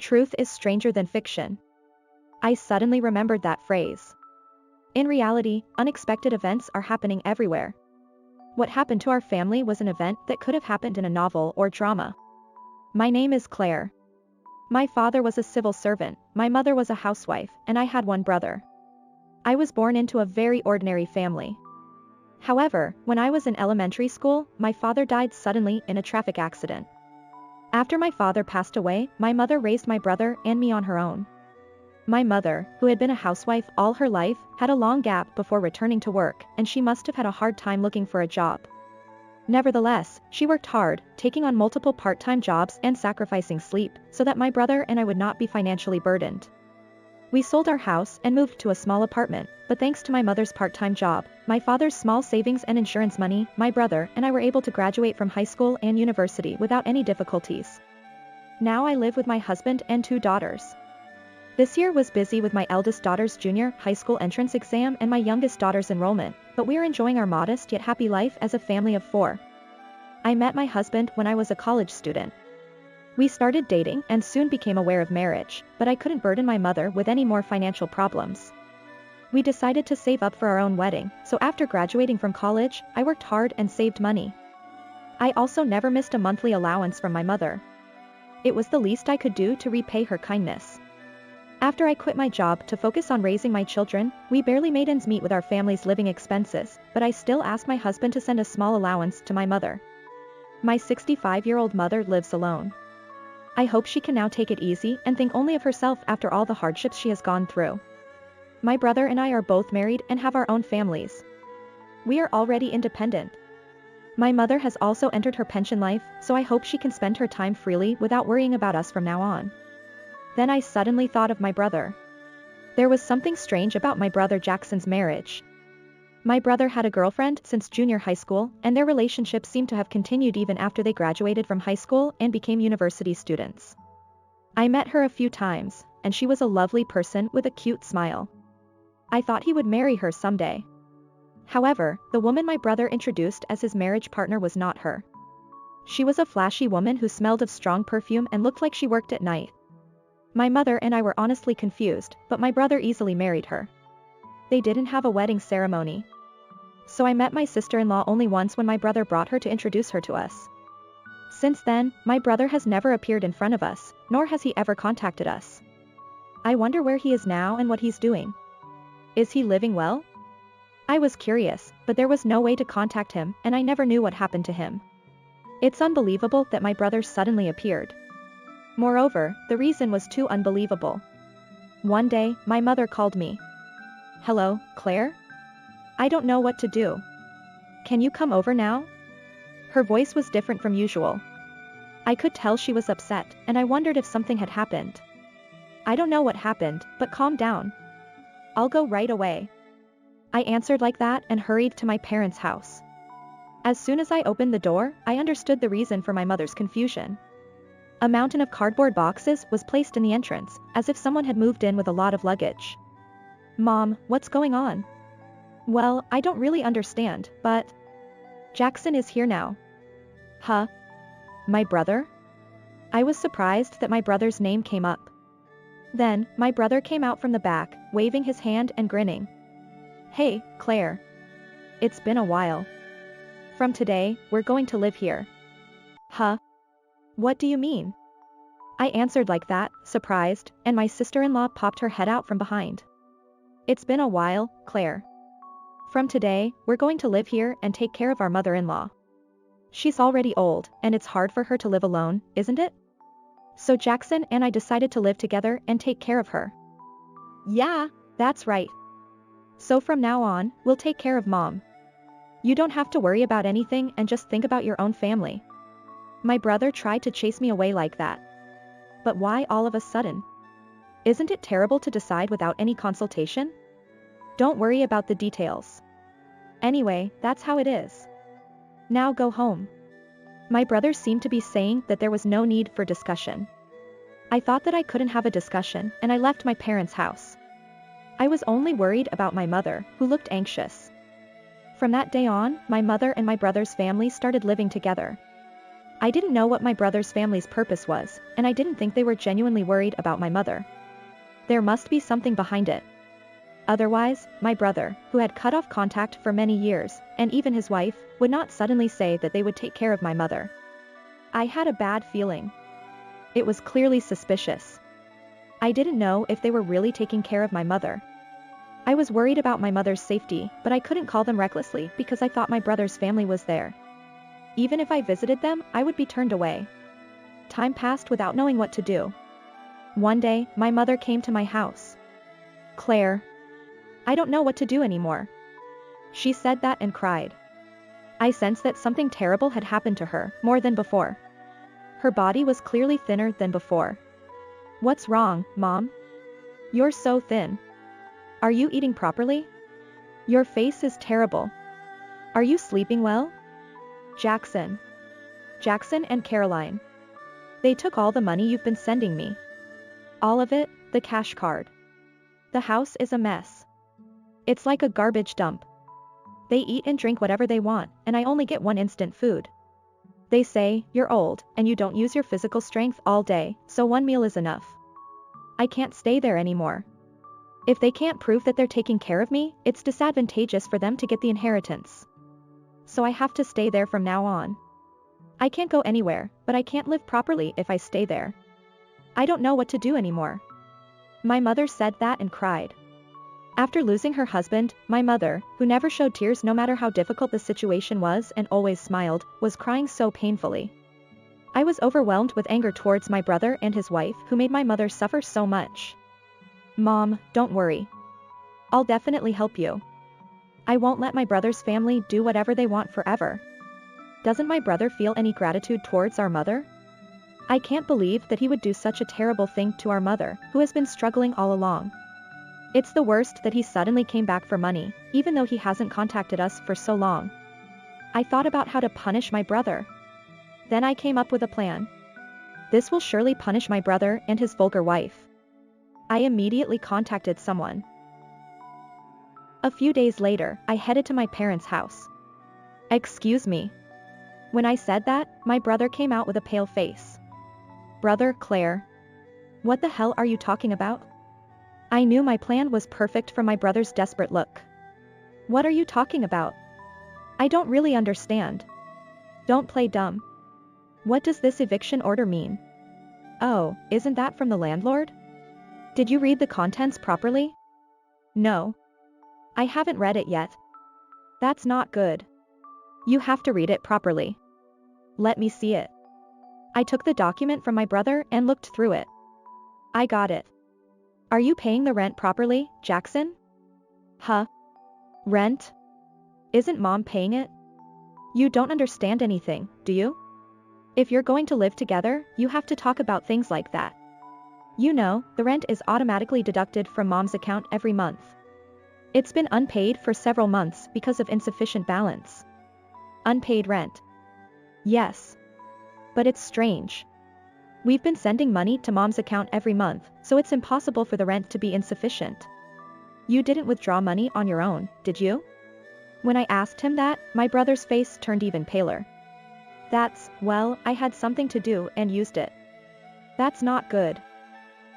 Truth is stranger than fiction. I suddenly remembered that phrase. In reality, unexpected events are happening everywhere. What happened to our family was an event that could have happened in a novel or drama. My name is Claire. My father was a civil servant, my mother was a housewife, and I had one brother. I was born into a very ordinary family. However, when I was in elementary school, my father died suddenly in a traffic accident. After my father passed away, my mother raised my brother and me on her own. My mother, who had been a housewife all her life, had a long gap before returning to work, and she must have had a hard time looking for a job. Nevertheless, she worked hard, taking on multiple part-time jobs and sacrificing sleep, so that my brother and I would not be financially burdened. We sold our house and moved to a small apartment, but thanks to my mother's part-time job, my father's small savings and insurance money, my brother and I were able to graduate from high school and university without any difficulties. Now I live with my husband and 2 daughters. This year was busy with my eldest daughter's junior high school entrance exam and my youngest daughter's enrollment, but we are enjoying our modest yet happy life as a family of 4. I met my husband when I was a college student. We started dating and soon became aware of marriage, but I couldn't burden my mother with any more financial problems. We decided to save up for our own wedding, so after graduating from college, I worked hard and saved money. I also never missed a monthly allowance from my mother. It was the least I could do to repay her kindness. After I quit my job to focus on raising my children, we barely made ends meet with our family's living expenses, but I still asked my husband to send a small allowance to my mother. My 65-year-old mother lives alone. I hope she can now take it easy and think only of herself after all the hardships she has gone through. My brother and I are both married and have our own families. We are already independent. My mother has also entered her pension life, so I hope she can spend her time freely without worrying about us from now on. Then I suddenly thought of my brother. There was something strange about my brother Jackson's marriage. My brother had a girlfriend since junior high school, and their relationship seemed to have continued even after they graduated from high school and became university students. I met her a few times, and she was a lovely person with a cute smile. I thought he would marry her someday. However, the woman my brother introduced as his marriage partner was not her. She was a flashy woman who smelled of strong perfume and looked like she worked at night. My mother and I were honestly confused, but my brother easily married her. They didn't have a wedding ceremony. So I met my sister-in-law only once when my brother brought her to introduce her to us. Since then, my brother has never appeared in front of us, nor has he ever contacted us. I wonder where he is now and what he's doing. Is he living well? I was curious, but there was no way to contact him, and I never knew what happened to him. It's unbelievable that my brother suddenly appeared. Moreover, the reason was too unbelievable. One day, my mother called me. "Hello, Claire? I don't know what to do. Can you come over now?" Her voice was different from usual. I could tell she was upset, and I wondered if something had happened. "I don't know what happened, but calm down. I'll go right away." I answered like that and hurried to my parents' house. As soon as I opened the door, I understood the reason for my mother's confusion. A mountain of cardboard boxes was placed in the entrance, as if someone had moved in with a lot of luggage. "Mom, what's going on?" "Well, I don't really understand, but Jackson is here now." "Huh? My brother?" I was surprised that my brother's name came up. Then, my brother came out from the back, waving his hand and grinning. "Hey, Claire. It's been a while. From today, we're going to live here." "Huh? What do you mean?" I answered like that, surprised, and my sister-in-law popped her head out from behind. "It's been a while, Claire. From today, we're going to live here and take care of our mother-in-law. She's already old, and it's hard for her to live alone, isn't it? So Jackson and I decided to live together and take care of her." "Yeah, that's right. So from now on, we'll take care of Mom. You don't have to worry about anything and just think about your own family." My brother tried to chase me away like that. But why all of a sudden? Isn't it terrible to decide without any consultation? Don't worry about the details. Anyway, that's how it is. Now go home. My brother seemed to be saying that there was no need for discussion. I thought that I couldn't have a discussion, and I left my parents' house. I was only worried about my mother, who looked anxious. From that day on, my mother and my brother's family started living together. I didn't know what my brother's family's purpose was, and I didn't think they were genuinely worried about my mother. There must be something behind it. Otherwise, my brother, who had cut off contact for many years, and even his wife, would not suddenly say that they would take care of my mother. I had a bad feeling. It was clearly suspicious. I didn't know if they were really taking care of my mother. I was worried about my mother's safety, but I couldn't call them recklessly because I thought my brother's family was there. Even if I visited them, I would be turned away. Time passed without knowing what to do. One day, my mother came to my house. "Claire, I don't know what to do anymore." She said that and cried. I sensed that something terrible had happened to her, more than before. Her body was clearly thinner than before. "What's wrong, Mom? You're so thin. Are you eating properly? Your face is terrible. Are you sleeping well?" Jackson and Caroline. "They took all the money you've been sending me. All of it, the cash card. The house is a mess. It's like a garbage dump. They eat and drink whatever they want, and I only get one instant food. They say, you're old, and you don't use your physical strength all day, so one meal is enough. I can't stay there anymore. If they can't prove that they're taking care of me, it's disadvantageous for them to get the inheritance. So I have to stay there from now on. I can't go anywhere, but I can't live properly if I stay there. I don't know what to do anymore." My mother said that and cried. After losing her husband, my mother, who never showed tears no matter how difficult the situation was and always smiled, was crying so painfully. I was overwhelmed with anger towards my brother and his wife who made my mother suffer so much. "Mom, don't worry. I'll definitely help you. I won't let my brother's family do whatever they want forever. Doesn't my brother feel any gratitude towards our mother? I can't believe that he would do such a terrible thing to our mother, who has been struggling all along. It's the worst that he suddenly came back for money, even though he hasn't contacted us for so long." I thought about how to punish my brother. Then I came up with a plan. This will surely punish my brother and his vulgar wife. I immediately contacted someone. A few days later, I headed to my parents' house. "Excuse me." When I said that, my brother came out with a pale face. "Brother, Claire. What the hell are you talking about?" I knew my plan was perfect for my brother's desperate look. "What are you talking about? I don't really understand. Don't play dumb. What does this eviction order mean?" "Oh, isn't that from the landlord? Did you read the contents properly?" "No. I haven't read it yet." "That's not good. You have to read it properly. Let me see it." I took the document from my brother and looked through it. I got it. "Are you paying the rent properly, Jackson?" "Huh? Rent? Isn't Mom paying it?" "You don't understand anything, do you? If you're going to live together, you have to talk about things like that. You know, the rent is automatically deducted from Mom's account every month. It's been unpaid for several months because of insufficient balance." "Unpaid rent?" "Yes. But it's strange. We've been sending money to Mom's account every month, so it's impossible for the rent to be insufficient. You didn't withdraw money on your own, did you?" When I asked him that, my brother's face turned even paler. Well, I had something to do and used it." "That's not good.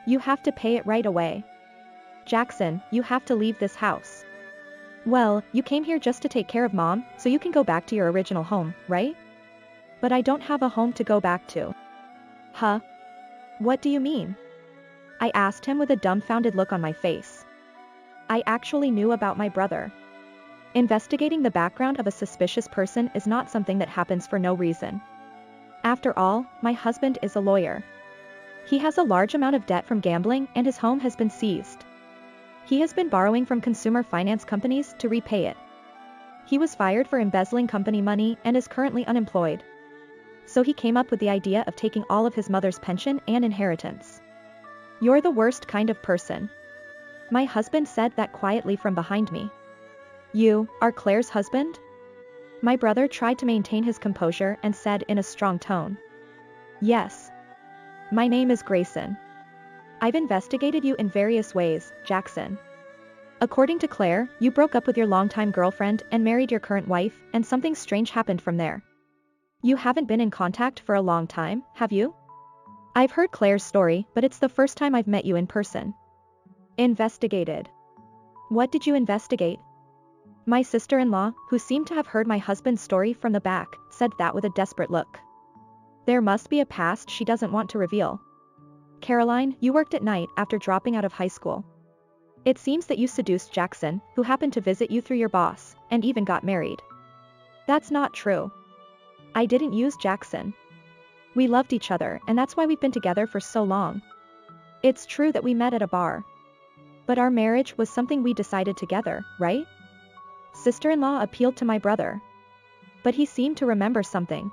You have to pay it right away. Jackson, you have to leave this house." "Well, you came here just to take care of Mom, so you can go back to your original home, right?" "But I don't have a home to go back to." "Huh? What do you mean?" I asked him with a dumbfounded look on my face. I actually knew about my brother. Investigating the background of a suspicious person is not something that happens for no reason. After all, my husband is a lawyer. He has a large amount of debt from gambling and his home has been seized. He has been borrowing from consumer finance companies to repay it. He was fired for embezzling company money and is currently unemployed. So he came up with the idea of taking all of his mother's pension and inheritance. "You're the worst kind of person." My husband said that quietly from behind me. "You are Claire's husband?" My brother tried to maintain his composure and said in a strong tone. "Yes. My name is Grayson. I've investigated you in various ways, Jackson. According to Claire, you broke up with your longtime girlfriend and married your current wife, and something strange happened from there. You haven't been in contact for a long time, have you? I've heard Claire's story, but it's the first time I've met you in person. Investigated. What did you investigate? My sister-in-law, who seemed to have heard my husband's story from the back, said that with a desperate look. There must be a past she doesn't want to reveal. Caroline, you worked at night after dropping out of high school. It seems that you seduced Jackson, who happened to visit you through your boss, and even got married. That's not true. I didn't use Jackson. We loved each other, and that's why we've been together for so long. It's true that we met at a bar. But our marriage was something we decided together, right? Sister-in-law appealed to my brother. But he seemed to remember something.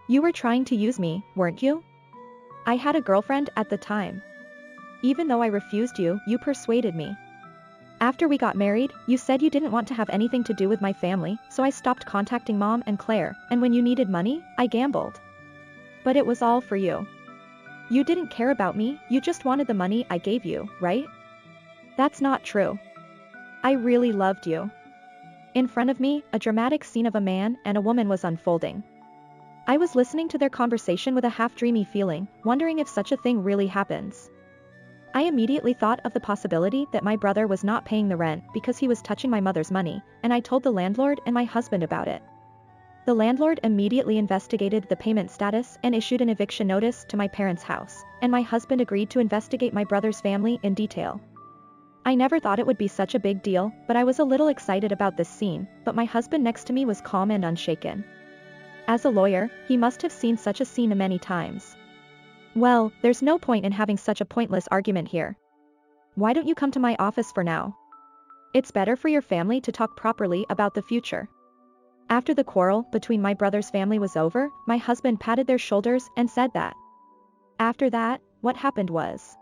You were trying to use me, weren't you? I had a girlfriend at the time. Even though I refused you, you persuaded me. After we got married, you said you didn't want to have anything to do with my family, so I stopped contacting Mom and Claire, and when you needed money, I gambled. But it was all for you. You didn't care about me, you just wanted the money I gave you, right? That's not true. I really loved you. In front of me, a dramatic scene of a man and a woman was unfolding. I was listening to their conversation with a half-dreamy feeling, wondering if such a thing really happens. I immediately thought of the possibility that my brother was not paying the rent because he was touching my mother's money, and I told the landlord and my husband about it. The landlord immediately investigated the payment status and issued an eviction notice to my parents' house, and my husband agreed to investigate my brother's family in detail. I never thought it would be such a big deal, but I was a little excited about this scene, but my husband next to me was calm and unshaken. As a lawyer, he must have seen such a scene many times. Well, there's no point in having such a pointless argument here. Why don't you come to my office for now? It's better for your family to talk properly about the future. After the quarrel between my brother's family was over, my husband patted their shoulders and said that. After that, what happened was,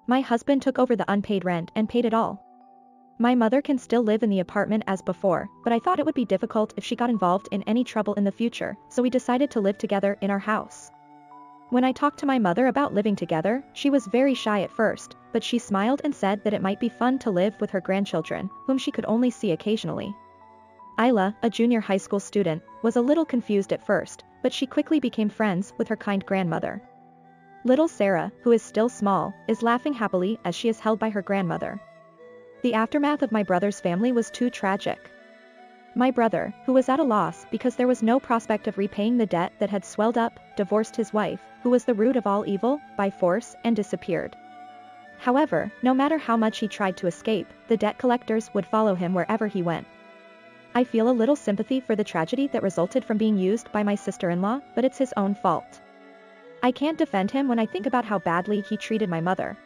my husband took over the unpaid rent and paid it all. My mother can still live in the apartment as before, but I thought it would be difficult if she got involved in any trouble in the future, so we decided to live together in our house. When I talked to my mother about living together, she was very shy at first, but she smiled and said that it might be fun to live with her grandchildren, whom she could only see occasionally. Isla, a junior high school student, was a little confused at first, but she quickly became friends with her kind grandmother. Little Sarah, who is still small, is laughing happily as she is held by her grandmother. The aftermath of my brother's family was too tragic. My brother, who was at a loss because there was no prospect of repaying the debt that had swelled up, divorced his wife, who was the root of all evil, by force, and disappeared. However, no matter how much he tried to escape, the debt collectors would follow him wherever he went. I feel a little sympathy for the tragedy that resulted from being used by my sister-in-law, but it's his own fault. I can't defend him when I think about how badly he treated my mother.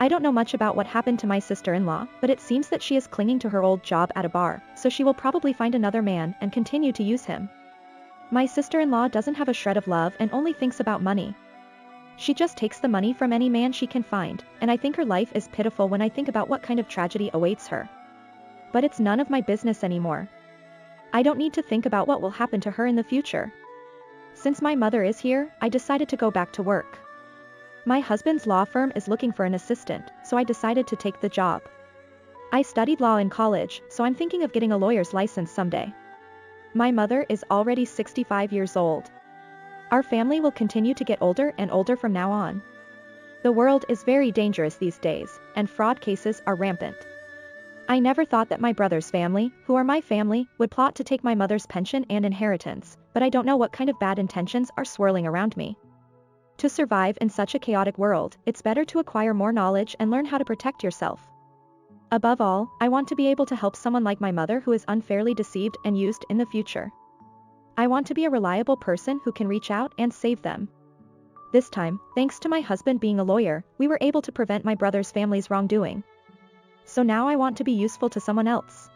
I don't know much about what happened to my sister-in-law, but it seems that she is clinging to her old job at a bar, so she will probably find another man and continue to use him. My sister-in-law doesn't have a shred of love and only thinks about money. She just takes the money from any man she can find, and I think her life is pitiful when I think about what kind of tragedy awaits her. But it's none of my business anymore. I don't need to think about what will happen to her in the future. Since my mother is here, I decided to go back to work. My husband's law firm is looking for an assistant, so I decided to take the job. I studied law in college, so I'm thinking of getting a lawyer's license someday. My mother is already 65 years old. Our family will continue to get older and older from now on. The world is very dangerous these days, and fraud cases are rampant. I never thought that my brother's family, who are my family, would plot to take my mother's pension and inheritance, but I don't know what kind of bad intentions are swirling around me. To survive in such a chaotic world, it's better to acquire more knowledge and learn how to protect yourself. Above all, I want to be able to help someone like my mother who is unfairly deceived and used in the future. I want to be a reliable person who can reach out and save them. This time, thanks to my husband being a lawyer, we were able to prevent my brother's family's wrongdoing. So now I want to be useful to someone else.